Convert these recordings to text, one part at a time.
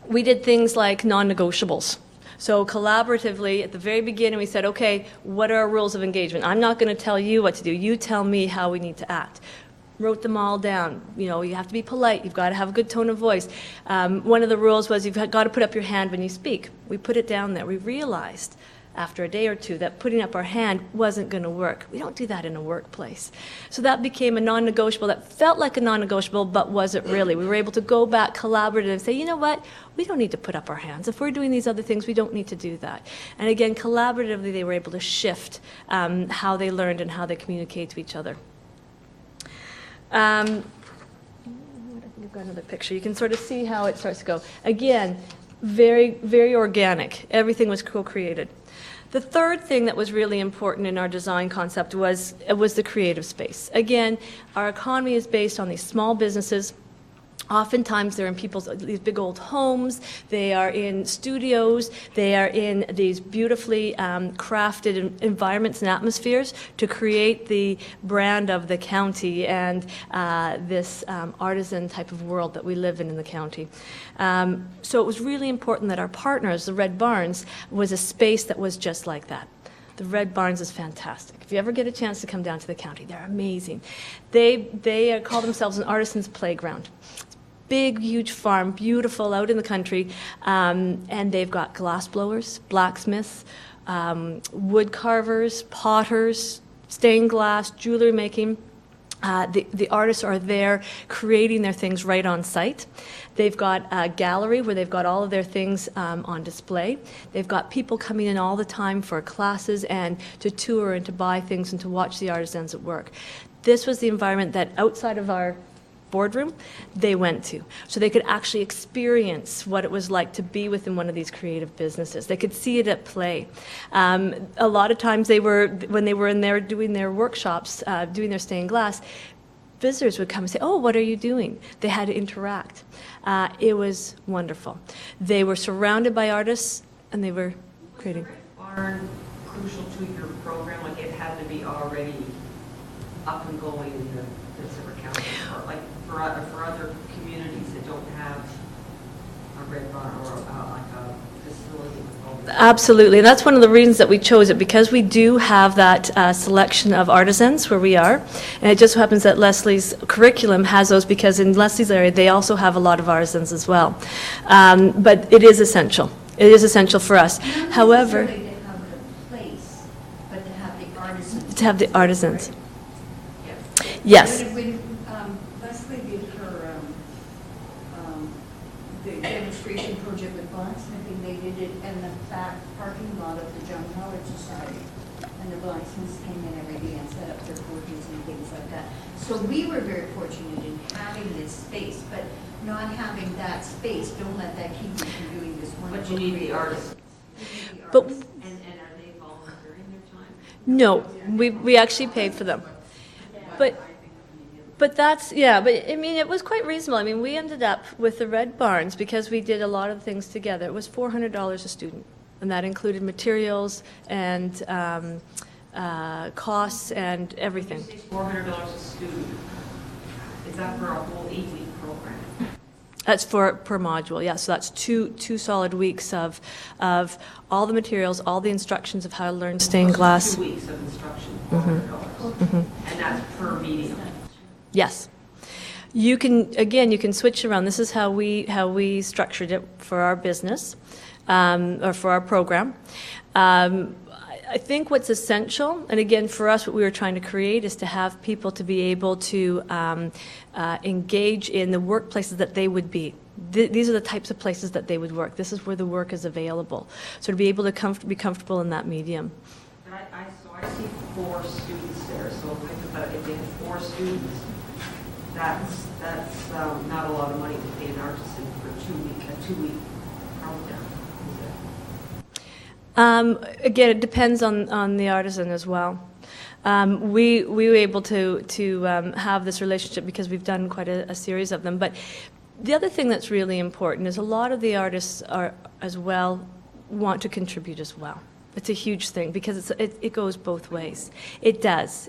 we did things like non-negotiables. So collaboratively, at the very beginning, we said, okay, what are our rules of engagement? I'm not going to tell you what to do. You tell me how we need to act. Wrote them all down. You know, you have to be polite. You've got to have a good tone of voice. One of the rules was you've got to put up your hand when you speak. We put it down there. We realized after a day or two that putting up our hand wasn't going to work. We don't do that in a workplace. So that became a non-negotiable that felt like a non-negotiable but wasn't really. We were able to go back collaborative and say, you know what, we don't need to put up our hands. If we're doing these other things, we don't need to do that. And again, collaboratively they were able to shift how they learned and how they communicate to each other. I've got another picture. You can sort of see how it starts to go. Again, very, very organic. Everything was co-created. The third thing that was really important in our design concept was the creative space. Again, our economy is based on these small businesses. Oftentimes they're in these big old homes, they are in studios, they are in these beautifully crafted environments and atmospheres to create the brand of the county and this artisan type of world that we live in the county. So it was really important that our partners, the Red Barns, was a space that was just like that. The Red Barns is fantastic. If you ever get a chance to come down to the county, they're amazing. They call themselves an artisan's playground. Big, huge farm, beautiful, out in the country, and they've got glass blowers, blacksmiths, wood carvers, potters, stained glass, jewelry making. The artists are there creating their things right on site. They've got a gallery where they've got all of their things on display. They've got people coming in all the time for classes and to tour and to buy things and to watch the artisans at work. This was the environment that outside of our boardroom they went to, so they could actually experience what it was like to be within one of these creative businesses. They could see it at play. A lot of times when they were in there doing their workshops, doing their stained glass, visitors would come and say, oh, what are you doing? They had to interact. It was wonderful. They were surrounded by artists and they were creating. Barn crucial to your program, like it had to be already up and going in the Silver County, or like for other communities that don't have a Red Barn or like a facility with all the... Absolutely, and that's one of the reasons that we chose it, because we do have that selection of artisans where we are, and it just so happens that Leslie's curriculum has those, because in Leslie's area they also have a lot of artisans as well. But it is essential. It is essential for us. However, to have a place, but to have the artisans. To have the artisans. Right? Yes. When Leslie did her the demonstration project with blacksmithing, they did it in the back parking lot of the John Howard Society, and the blacksmiths came in every day and set up their forges and things like that. So we were very fortunate in having this space, but not having that space, don't let that keep you from doing this wonderful. But you need the artists. But And are they volunteering their time? no, we actually paid for them. But that's, yeah, but I mean, it was quite reasonable. I mean, we ended up with the Red Barns, because we did a lot of things together. It was $400 a student, and that included materials and costs and everything. When you say $400 a student, is that for a whole 8-week program? That's per module, yeah. So that's two solid weeks of all the materials, all the instructions of how to learn stained glass. 2 weeks of instruction, $400. And that's per medium. Yes. You can switch around. This is how we structured it for our business, or for our program. I think what's essential, and again for us what we were trying to create, is to have people to be able to engage in the workplaces that they would be. These are the types of places that they would work. This is where the work is available. So to be able to be comfortable in that medium. But I see 4 students there, so if they have 4 students, that's not a lot of money to pay an artisan for a 2-week program. Again, it depends on the artisan as well. We were able to have this relationship because we've done quite a series of them. But the other thing that's really important is a lot of the artists are as well want to contribute as well. It's a huge thing because it goes both ways. It does.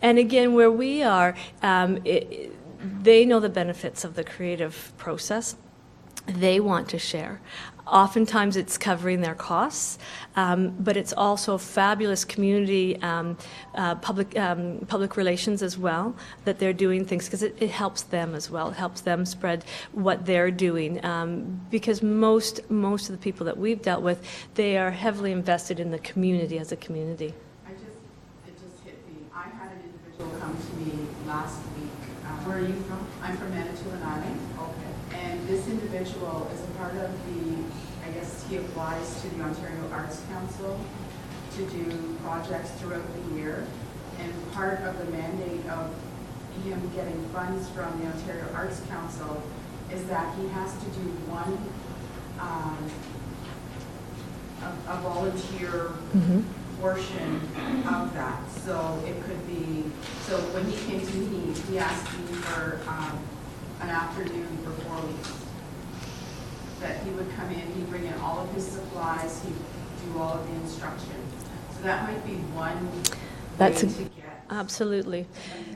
And again, where we are, they know the benefits of the creative process. they want to share. Oftentimes it's covering their costs, but it's also fabulous community public relations as well, that they're doing things, because it helps them as well. It helps them spread what they're doing, because most of the people that we've dealt with, they are heavily invested in the community as a community. It just hit me. I had an individual come to me last week. Where are you from? I'm from Manitoulin Island. Okay. And this individual is a part of I guess he applies to the Ontario Arts Council to do projects throughout the year. And part of the mandate of him getting funds from the Ontario Arts Council is that he has to do one, a volunteer portion of that. So it could be, so when he came to me, he asked me for an afternoon for 4 weeks. That he would come in, he'd bring in all of his supplies, he'd do all of the instruction. So that might be one way to get. Absolutely.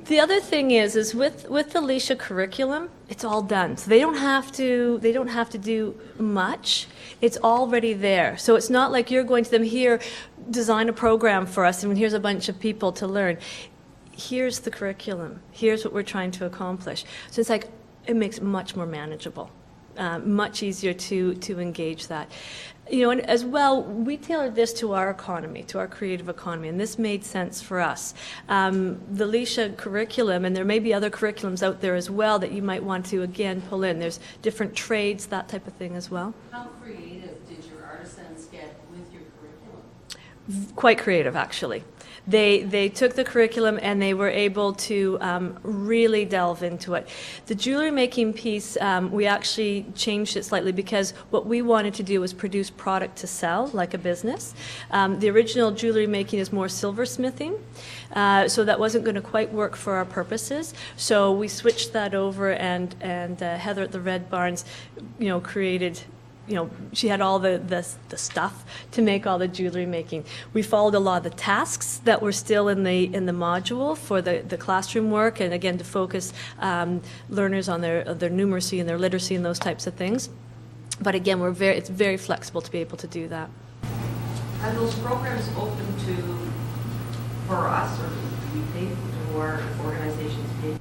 The other thing is with the Alicia curriculum, it's all done. So they don't have to do much. It's already there. So it's not like you're going to them, here, design a program for us, and here's a bunch of people to learn. Here's the curriculum. Here's what we're trying to accomplish. So it's like, it makes it much more manageable. Much easier to engage that. You know, and as well, we tailored this to our economy, to our creative economy, and this made sense for us. The Alicia curriculum, and there may be other curriculums out there as well that you might want to, again, pull in. There's different trades, that type of thing as well. How creative did your artisans get with your curriculum? Quite creative, actually. They took the curriculum and they were able to really delve into it. The jewelry making piece, we actually changed it slightly because what we wanted to do was produce product to sell, like a business. The original jewelry making is more silversmithing, so that wasn't going to quite work for our purposes. So we switched that over, and Heather at the Red Barns, you know, created. You know, she had all the stuff to make all the jewelry making. We followed a lot of the tasks that were still in the module for the classroom work, and again to focus learners on their numeracy and their literacy and those types of things. But again, it's very flexible to be able to do that. Are those programs open for us, or do we pay, do our organizations pay for those?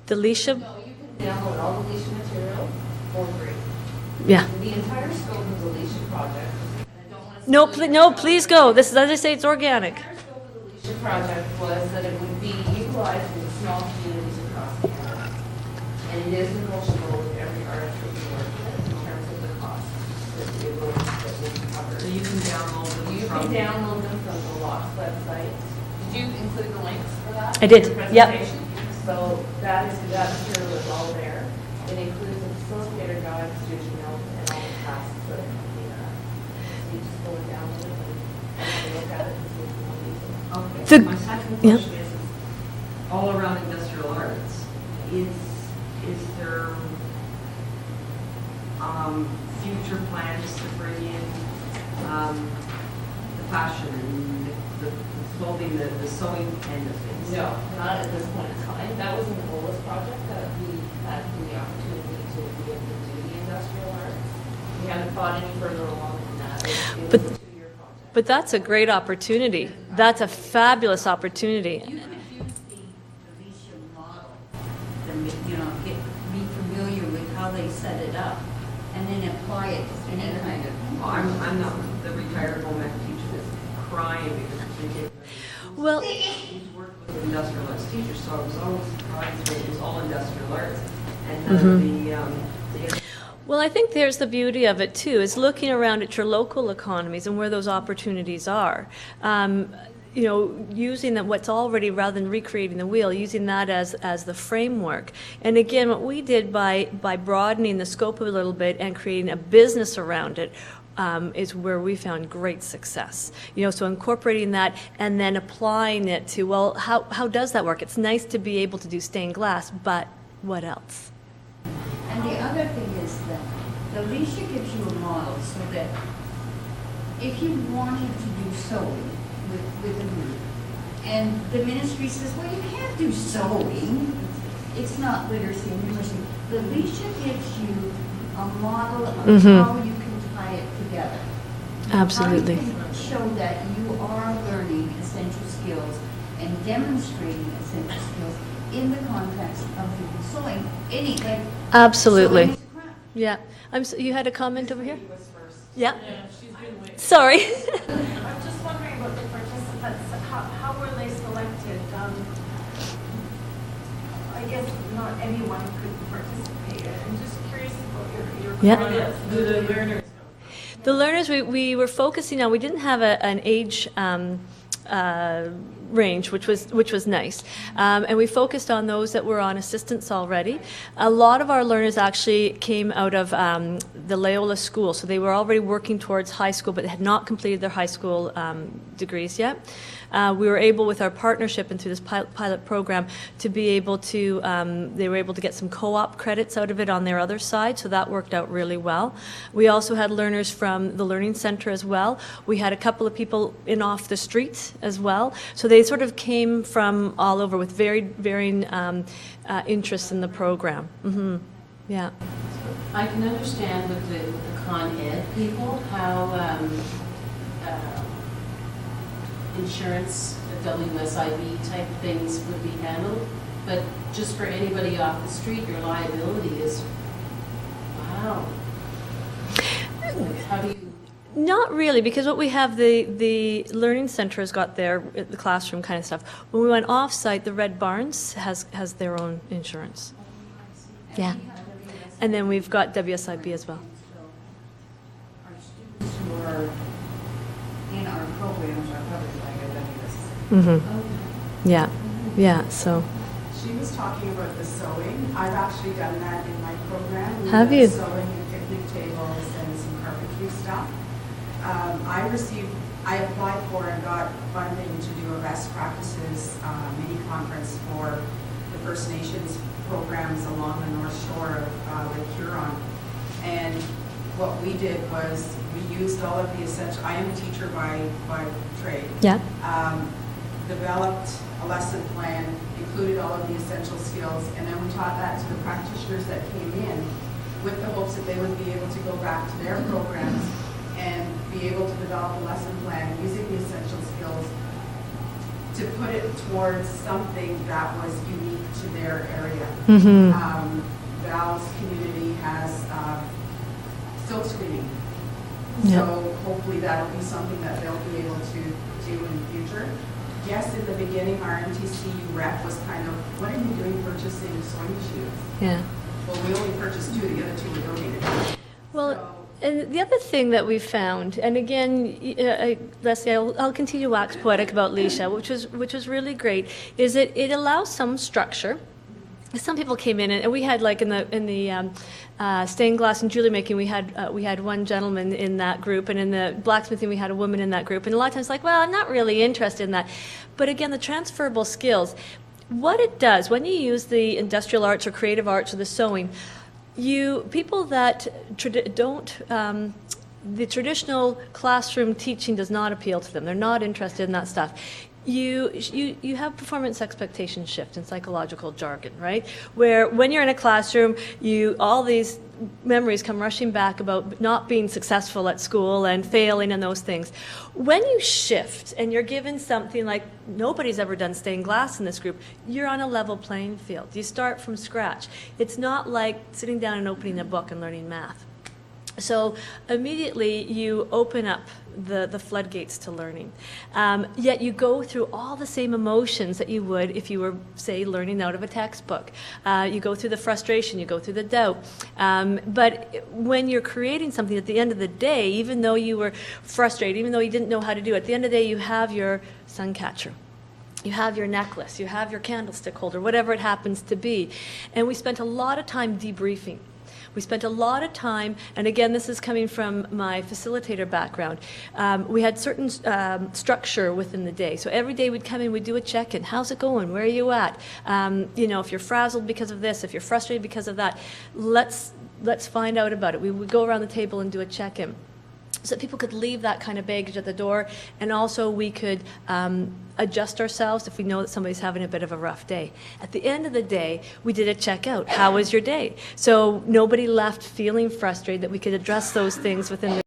The Alicia, No, you can download all the Alicia material for free. yeah. The entire scope of the Alicia project, and I don't want to... No, please go. This is, as I say, it's organic. The entire scope of the Alicia project was that it would be utilized in small communities across Canada. And it is negotiable with every artist that we work with in terms of the cost that we will cover. So you can download them You from... can download them from the LOX website. Did you include the links for that? I did, in your yep. presentation? So that material is all there. It includes a facilitator guide, student notes, and all the tasks that accompany that. So you just go and download it and look at it and see if you want to use it. Okay. The- My second yeah. question is all around industrial arts. Is there future plans to bring in the fashion and the clothing, the sewing end of things? No, not at this point in time. That was an OLIS project that we had the opportunity to be able to do the industrial arts. We haven't thought any further along than that. It But- was a 2-year project. But that's a great opportunity. That's a fabulous opportunity. You could use the Alicia model, you know, be familiar with how they set it up, and then apply it to any kind of. Well, I'm not the retired home ec teacher that's crying because they get Well, he's worked with industrial arts teachers, so I was always surprised when it was all industrial arts and none of the Well, I think there's the beauty of it too, is looking around at your local economies and where those opportunities are. You know, using that what's already, rather than recreating the wheel, using that as the framework. And again, what we did by broadening the scope a little bit and creating a business around it is where we found great success. You know, so incorporating that and then applying it to, well, how does that work? It's nice to be able to do stained glass, but what else? And the other thing is that the Alicia gives you a model so that if you wanted to do sewing with a group, and the ministry says, well, you can't do sewing, it's not literacy and numeracy. The Alicia gives you a model of Mhm. how you can tie it together. Absolutely. How you can show that you are learning essential skills and demonstrating essential skills in the context of sewing, any, like. Absolutely. sewing is a craft. Yeah. You had a comment over here? He was first. Yeah. she's been waiting. Sorry. I'm just wondering about the participants, how were they selected? I guess not anyone could participate. I'm just curious about your Yeah. comments. Do the learners The learners we were focusing on, we didn't have an age range, which was nice. And we focused on those that were on assistance already. A lot of our learners actually came out of the Loyola School, so they were already working towards high school, but had not completed their high school degrees yet. We were able, with our partnership and through this pilot program, to be able to, they were able to get some co-op credits out of it on their other side, so that worked out really well. We also had learners from the Learning Center as well. We had a couple of people in off the street as well. So they sort of came from all over with varying interests in the program. Yeah. I can understand with the Con Ed people how insurance, WSIB type things would be handled, but just for anybody off the street, your liability is, wow. How do you? Not really, because what we have, the Learning Center has got the classroom kind of stuff. When we went off-site, the Red Barns has their own insurance. Yeah. And then we've got WSIB as well. Our students who are in our programs are covered by WS. Yeah, yeah, so, She was talking about the sewing. I've actually done that in my program. We've Have done you? Sewing and picnic tables and some carpentry stuff. I applied for and got funding to do a best practices mini conference for the First Nations programs along the North Shore of Lake Huron. And what we did was we used all of the essential, I am a teacher by trade. yeah, Developed a lesson plan, included all of the essential skills, and then we taught that to the practitioners that came in with the hopes that they would be able to go back to their programs and be able to develop a lesson plan using the essential skills to put it towards something that was unique to their area. Val's community has silk screening. Yeah. So hopefully that'll be something that they'll be able to do in the future. Yes, in the beginning, our MTCU rep was kind of, what are you doing purchasing sewing shoes? yeah. Well, we only purchased 2, the other 2 were donated. Well, So- and the other thing that we found, and again, Leslie, I'll continue to wax poetic about Leisha, which was really great, is that it allows some structure. Some people came in, and we had, like, in the stained glass and jewelry making, we had one gentleman in that group, and in the blacksmithing we had a woman in that group, and a lot of times like, well, I'm not really interested in that. But again, the transferable skills, what it does when you use the industrial arts or creative arts or the sewing, people that the traditional classroom teaching does not appeal to them. They're not interested in that stuff. You have performance expectation shift in psychological jargon, right? Where when you're in a classroom, all these memories come rushing back about not being successful at school and failing and those things. When you shift and you're given something like, nobody's ever done stained glass in this group, you're on a level playing field. You start from scratch. It's not like sitting down and opening a book and learning math. So immediately you open up the floodgates to learning. Yet you go through all the same emotions that you would if you were, say, learning out of a textbook. You go through the frustration, you go through the doubt. But when you're creating something at the end of the day, even though you were frustrated, even though you didn't know how to do it, at the end of the day you have your sun catcher. You have your necklace, you have your candlestick holder, whatever it happens to be. And we spent a lot of time debriefing. We spent a lot of time, and again, this is coming from my facilitator background. We had certain structure within the day. So every day we'd come in, we'd do a check-in. How's it going? Where are you at? If you're frazzled because of this, if you're frustrated because of that, let's find out about it. We would go around the table and do a check-in. so that people could leave that kind of baggage at the door, and also we could adjust ourselves if we know that somebody's having a bit of a rough day. At the end of the day, we did a checkout. How was your day? So nobody left feeling frustrated, that we could address those things within the